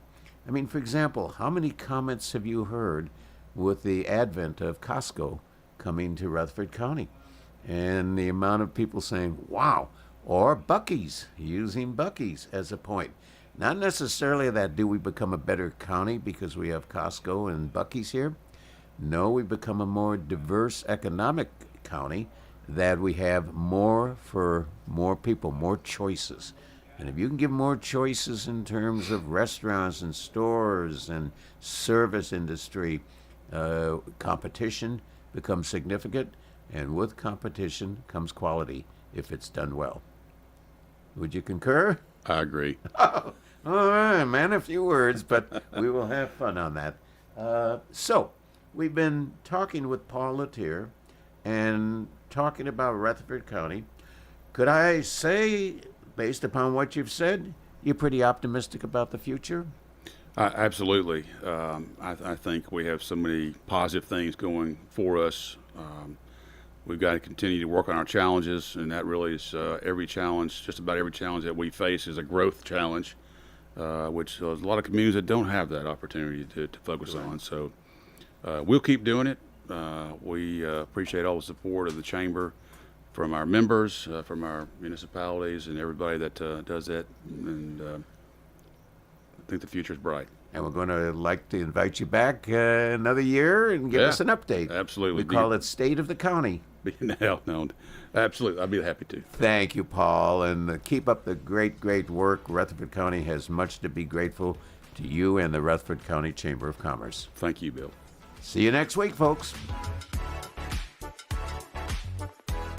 I mean, for example, how many comments have you heard with the advent of Costco coming to Rutherford County? And the amount of people saying, wow, or Buc-ee's, using Buc-ee's as a point. Not necessarily that do we become a better county because we have Costco and Buc-ee's here. No, we become a more diverse economic county, that we have more for more people, more choices. And if you can give more choices in terms of restaurants and stores and service industry, competition becomes significant, and with competition comes quality if it's done well. Would you concur? I agree. All right, man, a few words, but we will have fun on that. So, we've been talking with Paul Latture and talking about Rutherford County. Could I say, based upon what you've said, you're pretty optimistic about the future? Absolutely. I think we have so many positive things going for us. We've got to continue to work on our challenges, and that really is every challenge, just about every challenge that we face is a growth challenge, which there's a lot of communities that don't have that opportunity to focus on. So we'll keep doing it. We appreciate all the support of the Chamber from our members, from our municipalities, and everybody that does that. And I think the future is bright. And we're going to like to invite you back another year and give us an update. Absolutely. We call it State of the County. No, absolutely. I'd be happy to. Thank you, Paul, and keep up the great work. Rutherford County has much to be grateful to you and the Rutherford County Chamber of Commerce. Thank you, Bill. See you next week, folks.